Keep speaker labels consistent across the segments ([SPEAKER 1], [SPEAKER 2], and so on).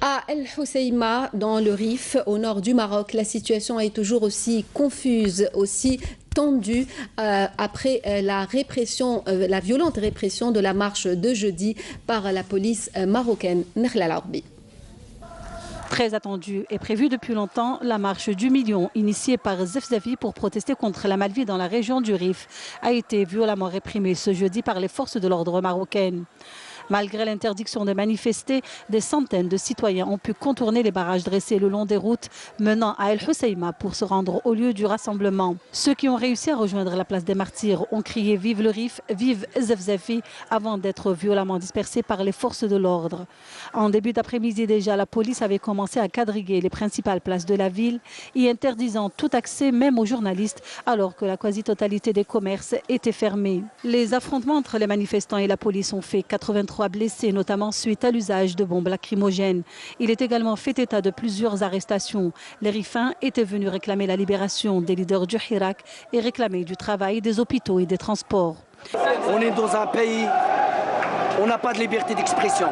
[SPEAKER 1] À El Hoceima, dans le Rif, au nord du Maroc, la situation est toujours aussi confuse, aussi tendue après la violente répression de la marche de jeudi par la police marocaine. Nahla Larbi.
[SPEAKER 2] Très attendue et prévue depuis longtemps, la marche du million, initiée par Zefzafi pour protester contre la malvie dans la région du Rif, a été violemment réprimée ce jeudi par les forces de l'ordre marocaines. Malgré l'interdiction de manifester, des centaines de citoyens ont pu contourner les barrages dressés le long des routes menant à El Hoceima pour se rendre au lieu du rassemblement. Ceux qui ont réussi à rejoindre la place des Martyrs ont crié « Vive le Rif, vive Zefzafi » avant d'être violemment dispersés par les forces de l'ordre. En début d'après-midi déjà, la police avait commencé à quadriller les principales places de la ville, y interdisant tout accès même aux journalistes alors que la quasi-totalité des commerces étaient fermés. Les affrontements entre les manifestants et la police ont fait 83 blessés, notamment suite à l'usage de bombes lacrymogènes. Il est également fait état de plusieurs arrestations. Les Rifains étaient venus réclamer la libération des leaders du Hirak et réclamer du travail, des hôpitaux et des transports.
[SPEAKER 3] On est dans un pays, on n'a pas de liberté d'expression.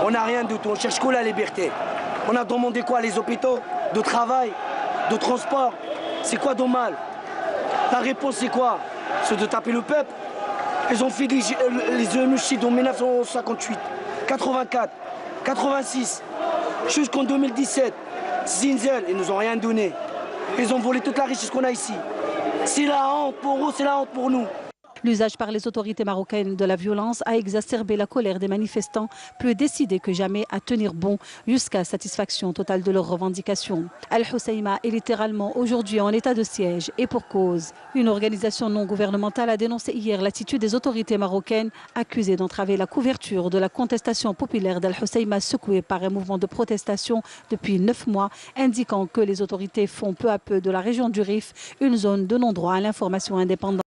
[SPEAKER 3] On n'a rien du tout, on cherche que la liberté. On a demandé quoi? Les hôpitaux, de travail, de transport. C'est quoi de mal? La réponse c'est quoi? C'est de taper le peuple. Ils ont fait les génocides en 1958, 84, 86, jusqu'en 2017. Zinzel, ils nous ont rien donné. Ils ont volé toute la richesse qu'on a ici. C'est la honte pour eux, c'est la honte pour nous.
[SPEAKER 2] L'usage par les autorités marocaines de la violence a exacerbé la colère des manifestants, plus décidés que jamais à tenir bon jusqu'à satisfaction totale de leurs revendications. El Hoceima est littéralement aujourd'hui en état de siège et pour cause. Une organisation non gouvernementale a dénoncé hier l'attitude des autorités marocaines accusées d'entraver la couverture de la contestation populaire d'El Hoceima secouée par un mouvement de protestation depuis 9 mois, indiquant que les autorités font peu à peu de la région du Rif une zone de non-droit à l'information indépendante.